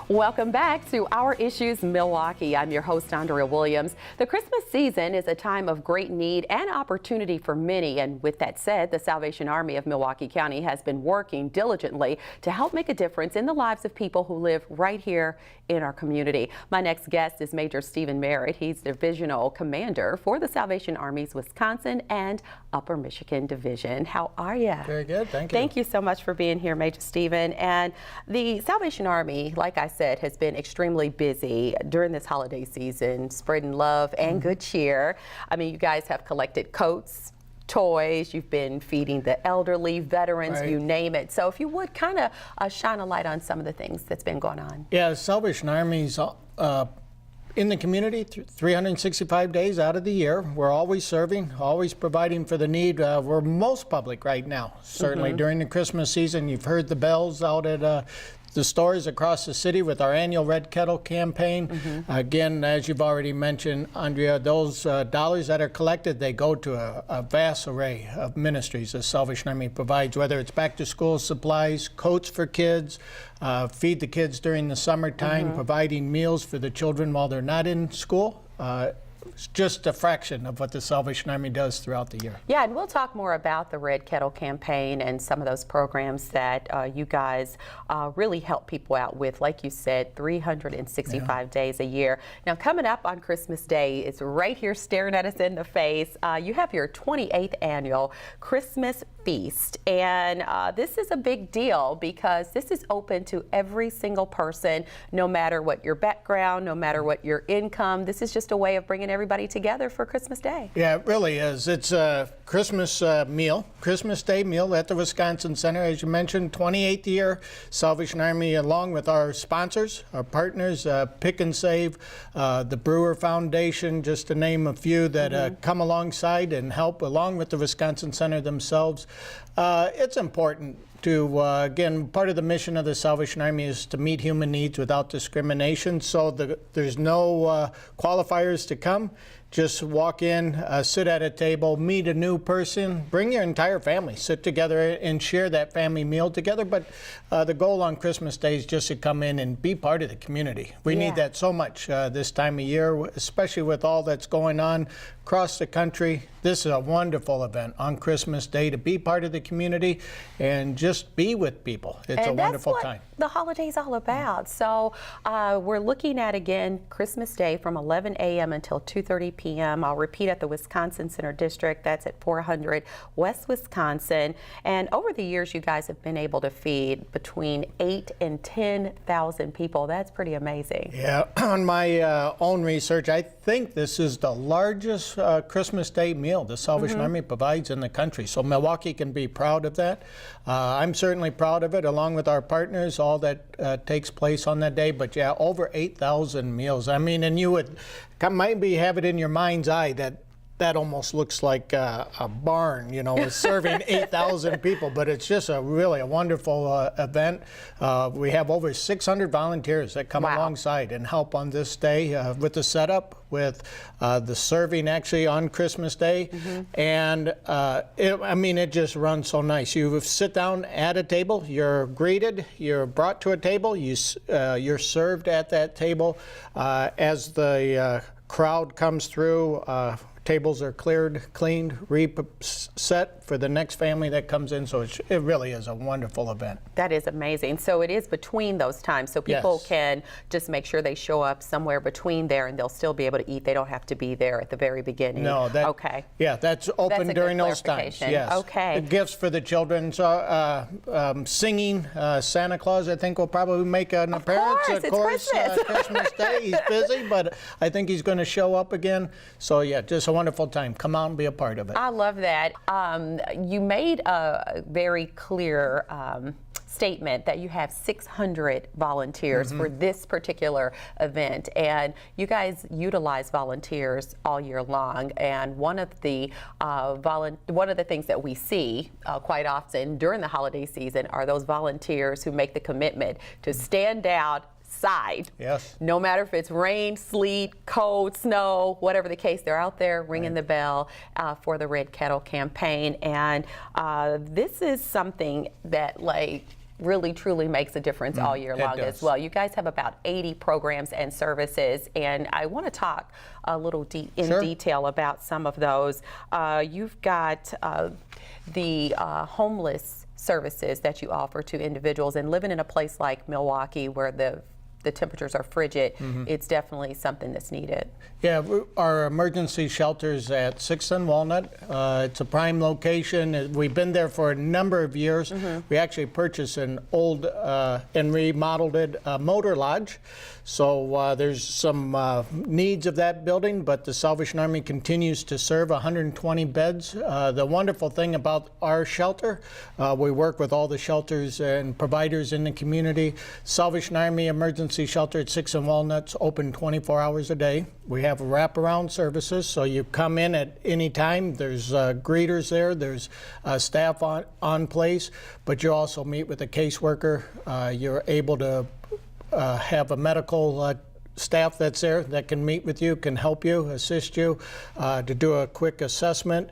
Welcome back to Our Issues Milwaukee. I'm your host, Andrea Williams. The Christmas season is a time of great need and opportunity for many. And with that said, the Salvation Army of Milwaukee County has been working diligently to help make a difference in the lives of people who live right here in our community. My next guest is Major Stephen Merritt. He's Divisional Commander for the Salvation Army's Wisconsin and Upper Michigan Division. How are you? Very good, thank you. Thank you so much for being here, Major Stephen. And the Salvation Army, like I said, has been extremely busy during this holiday season, spreading love and good cheer. I mean, you guys have collected coats, toys, you've been feeding the elderly, veterans, Right. You name it. So if you would kind of shine a light on some of the things that's been going on. Yeah, the Salvation Army's in the community 365 days out of the year. We're always serving, always providing for the need. We're most public right now, certainly during the Christmas season. You've heard the bells out at the stores across the city with our annual Red Kettle campaign. Again, as you've already mentioned, Andrea, those dollars that are collected, they go to a vast array of ministries the Salvation Army provides, whether it's back to school supplies, coats for kids, feed the kids during the summertime, providing meals for the children while they're not in school. It's just a fraction of what the Salvation Army does throughout the year. Yeah, and we'll talk more about the Red Kettle campaign and some of those programs that you guys really help people out with. Like you said, 365 days a year. Now, coming up on Christmas Day, it's right here staring at us in the face. You have your 28th annual Christmas Feast, and this is a big deal because this is open to every single person, no matter what your background, no matter what your income. This is just a way of bringing everybody together for Christmas Day. Yeah, it really is. It's a Christmas meal, Christmas Day meal at the Wisconsin Center. As you mentioned, 28th year, Salvation Army, along with our sponsors, our partners, Pick and Save, the Brewer Foundation, just to name a few that come alongside and help, along with the Wisconsin Center themselves. It's important to, again, part of the mission of the Salvation Army is to meet human needs without discrimination. So there's no qualifiers to come. Just walk in, sit at a table, meet a new person, bring your entire family, sit together and share that family meal together. But the goal on Christmas Day is just to come in and be part of the community. We need that so much this time of year, especially with all that's going on across the country. This is a wonderful event on Christmas Day to be part of the community and just be with people. It's a wonderful time. The holiday's all about. So we're looking at, again, Christmas Day from 11 a.m. until 2:30 p.m. I'll repeat, at the Wisconsin Center District. That's at 400 West Wisconsin. And over the years, you guys have been able to feed between 8,000 and 10,000 people. That's pretty amazing. Yeah, on my own research, I think this is the largest Christmas Day meal the Salvation Army provides in the country. So Milwaukee can be proud of that. I'm certainly proud of it, along with our partners, all that takes place on that day. But yeah, over 8,000 meals. I mean, and you would maybe have it in your mind's eye that almost looks like a barn, you know, serving 8,000 people, but it's just really a wonderful event. We have over 600 volunteers that come alongside and help on this day with the setup, with the serving actually on Christmas Day. And it just runs so nice. You sit down at a table, you're greeted, you're brought to a table, you're served at that table. As the crowd comes through, tables are cleared, cleaned, reset for the next family that comes in. So it really is a wonderful event. That is amazing. So it is between those times. So people can just make sure they show up somewhere between there and they'll still be able to eat. They don't have to be there at the very beginning. No, yeah, that's open during those times. Yes. Okay. The gifts for the children. So singing, Santa Claus, I think, will probably make an appearance. Of course, it's Christmas Day. He's busy, but I think he's going to show up again. So yeah, just a wonderful time. Come out and be a part of it. I love that. You made a very clear statement that you have 600 volunteers for this particular event, and you guys utilize volunteers all year long. And one of the things that we see quite often during the holiday season are those volunteers who make the commitment to stand out outside. Yes. No matter if it's rain, sleet, cold, snow, whatever the case, they're out there ringing the bell for the Red Kettle campaign. And this is something that, like, really truly makes a difference all year long as well. You guys have about 80 programs and services, and I want to talk a little in detail about some of those. You've got the homeless services that you offer to individuals, and living in a place like Milwaukee where the temperatures are frigid, it's definitely something that's needed. Yeah, our emergency shelters at 6th and Walnut. It's a prime location. We've been there for a number of years. We actually purchased an old and remodeled it motor lodge. So there's some needs of that building, but the Salvation Army continues to serve 120 beds. The wonderful thing about our shelter, we work with all the shelters and providers in the community. Salvation Army Emergency Shelter at 6th and Walnut's open 24 hours a day. We have wraparound services, so you come in at any time. There's greeters there, there's staff on place, but you also meet with a caseworker. You're able to have a medical staff that's there that can meet with you, can help you, assist you, to do a quick assessment.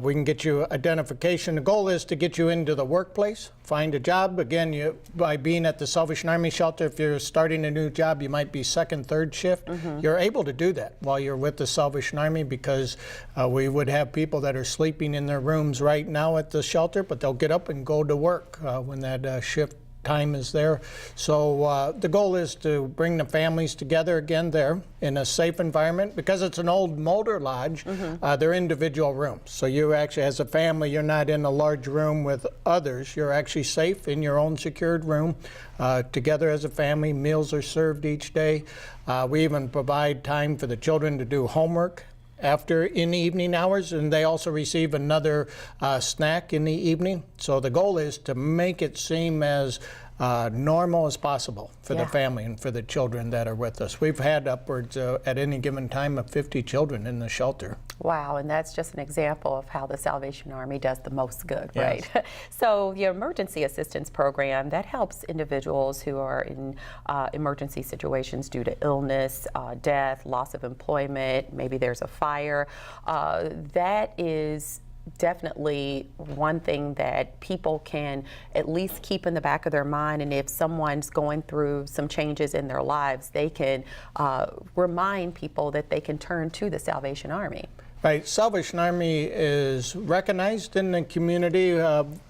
We can get you identification. The goal is to get you into the workplace, find a job. Again, by being at the Salvation Army shelter, if you're starting a new job, you might be second, third shift. You're able to do that while you're with the Salvation Army, because we would have people that are sleeping in their rooms right now at the shelter, but they'll get up and go to work when that shift time is there. So the goal is to bring the families together again there in a safe environment. Because it's an old motor lodge, they're individual rooms. So you actually, as a family, you're not in a large room with others. You're actually safe in your own secured room together as a family. Meals are served each day. We even provide time for the children to do homework after in the evening hours, and they also receive another snack in the evening. So the goal is to make it seem as normal as possible for the family and for the children that are with us. We've had upwards at any given time of 50 children in the shelter. Wow, and that's just an example of how the Salvation Army does the most good, right? So your emergency assistance program, that helps individuals who are in emergency situations due to illness, death, loss of employment, maybe there's a fire. That is definitely one thing that people can at least keep in the back of their mind, and if someone's going through some changes in their lives, they can remind people that they can turn to the Salvation Army. Right, Salvation Army is recognized in the community,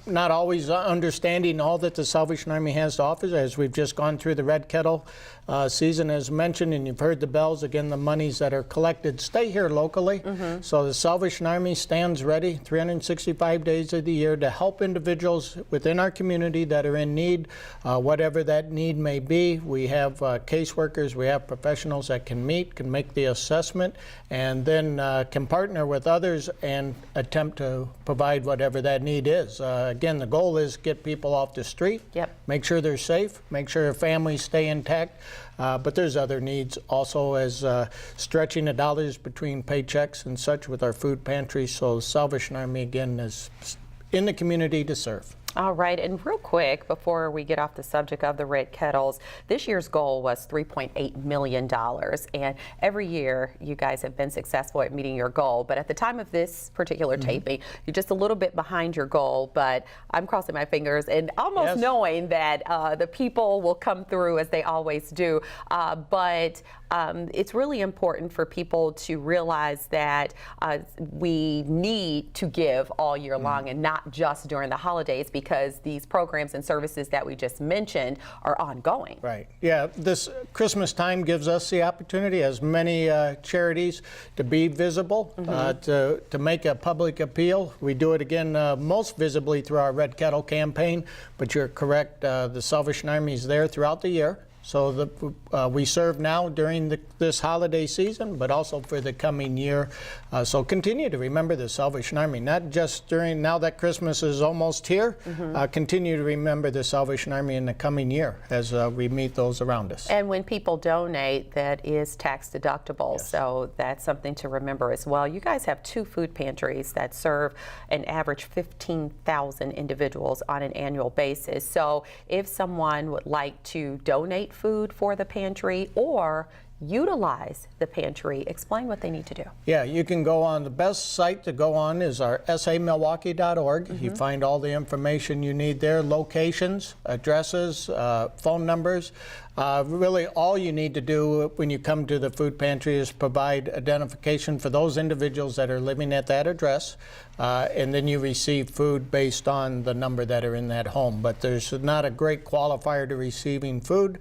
not always understanding all that the Salvation Army has to offer, as we've just gone through the Red Kettle season as mentioned, and you've heard the bells. Again, the monies that are collected stay here locally. So the Salvation Army stands ready 365 days of the year to help individuals within our community that are in need, whatever that need may be. We have caseworkers, we have professionals that can meet, can make the assessment, and then can partner with others and attempt to provide whatever that need is. Again, the goal is get people off the street, make sure they're safe, make sure their families stay intact. But there's other needs also, as stretching the dollars between paychecks and such with our food pantry. So the Salvation Army, again, is in the community to serve. All right, and real quick, before we get off the subject of the Red Kettles, this year's goal was $3.8 million, and every year you guys have been successful at meeting your goal, but at the time of this particular taping, you're just a little bit behind your goal, but I'm crossing my fingers and almost knowing that the people will come through as they always do, but it's really important for people to realize that we need to give all year long and not just during the holidays, because these programs and services that we just mentioned are ongoing. Right. Yeah, this Christmas time gives us the opportunity, as many charities, to be visible, to make a public appeal. We do it again most visibly through our Red Kettle campaign, but you're correct, the Salvation Army is there throughout the year. So we serve now during this holiday season, but also for the coming year. So continue to remember the Salvation Army, not just during, now that Christmas is almost here, continue to remember the Salvation Army in the coming year as we meet those around us. And when people donate, that is tax deductible, so that's something to remember as well. You guys have 2 food pantries that serve an average 15,000 individuals on an annual basis. So if someone would like to donate food for the pantry, or utilize the pantry, explain what they need to do. Yeah, you can go on, the best site to go on is our samilwaukee.org. You find all the information you need there, locations, addresses, phone numbers. Really all you need to do when you come to the food pantry is provide identification for those individuals that are living at that address, and then you receive food based on the number that are in that home. But there's not a great qualifier to receiving food.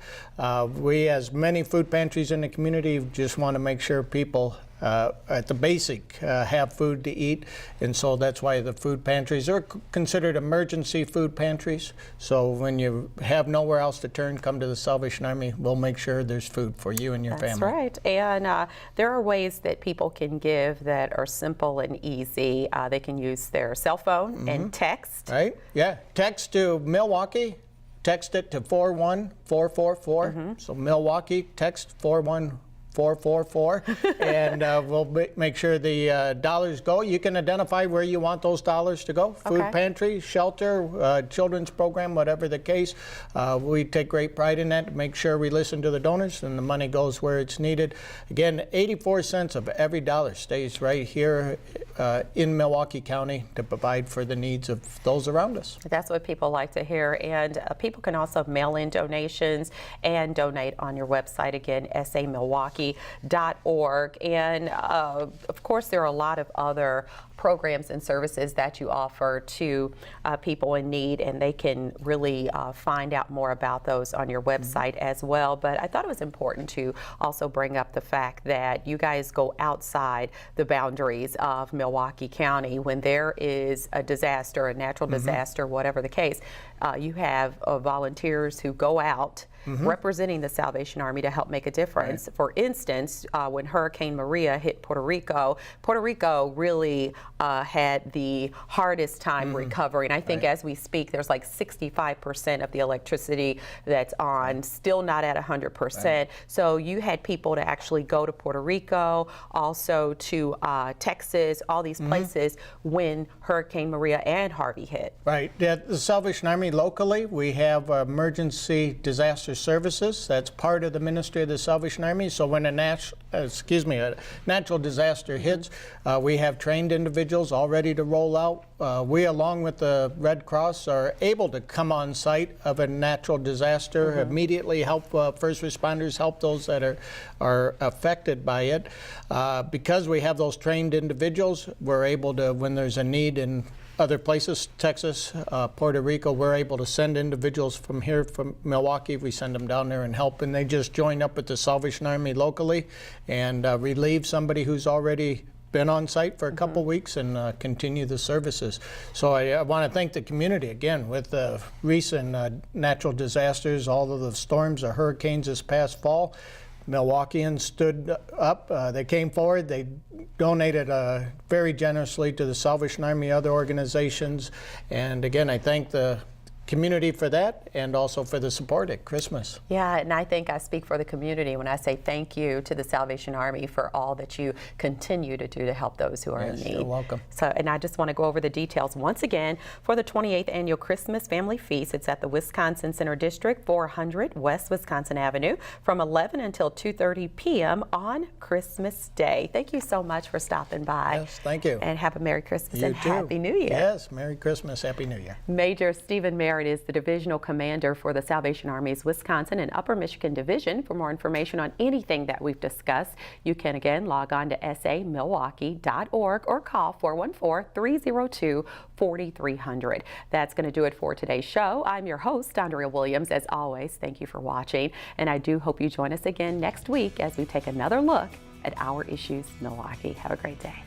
We, as many food pantries in the community, just want to make sure people at the basic have food to eat, and so that's why the food pantries are considered emergency food pantries. So when you have nowhere else to turn, come to the Salvation Army. We'll make sure there's food for you and your family. That's right. And there are ways that people can give that are simple and easy. They can use their cell phone and text. Right? Yeah. Text to Milwaukee. Text it to 41444. So Milwaukee, text 41444, and we'll make sure the dollars go. You can identify where you want those dollars to go. Food pantry, shelter, children's program, whatever the case. We take great pride in that to make sure we listen to the donors and the money goes where it's needed. Again, 84 cents of every dollar stays right here in Milwaukee County to provide for the needs of those around us. That's what people like to hear. And people can also mail in donations and donate on your website, again, samilwaukee.org. And of course, there are a lot of other programs and services that you offer to people in need, and they can really find out more about those on your website as well. But I thought it was important to also bring up the fact that you guys go outside the boundaries of Milwaukee County when there is a disaster, a natural disaster, whatever the case. You have volunteers who go out representing the Salvation Army to help make a difference. Right. For instance, when Hurricane Maria hit Puerto Rico really had the hardest time recovering. I think as we speak, there's like 65% of the electricity that's on, still not at 100%. Right. So you had people to actually go to Puerto Rico, also to Texas, all these places when Hurricane Maria and Harvey hit. Right. The Salvation Army locally, we have emergency disaster services. That's part of the ministry of the Salvation Army. So when a natural disaster hits, we have trained individuals all ready to roll out. We, along with the Red Cross, are able to come on site of a natural disaster, immediately help first responders, help those that are affected by it. Because we have those trained individuals, we're able to, when there's a need in other places, Texas, Puerto Rico, we're able to send individuals from here, from Milwaukee. We send them down there and help, and they just join up with the Salvation Army locally and relieve somebody who's already been on site for a couple weeks and continue the services. So I want to thank the community again with the recent natural disasters, all of the storms, the hurricanes this past fall. Milwaukeeans stood up, they came forward, they donated very generously to the Salvation Army, other organizations, and again, I thank the community for that and also for the support at Christmas. Yeah, and I think I speak for the community when I say thank you to the Salvation Army for all that you continue to do to help those who are in need. You're welcome. So, and I just want to go over the details once again for the 28th Annual Christmas Family Feast. It's at the Wisconsin Center District, 400 West Wisconsin Avenue, from 11 until 2:30 p.m. on Christmas Day. Thank you so much for stopping by. Yes, thank you. And have a Merry Christmas You and too. Happy New Year. Yes, Merry Christmas, Happy New Year. Major Stephen Merritt is the Divisional Commander for the Salvation Army's Wisconsin and Upper Michigan Division. For more information on anything that we've discussed, you can again log on to samilwaukee.org or call 414-302-4300. That's going to do it for today's show. I'm your host, Andrea Williams. As always, thank you for watching, and I do hope you join us again next week as we take another look at Our Issues Milwaukee. Have a great day.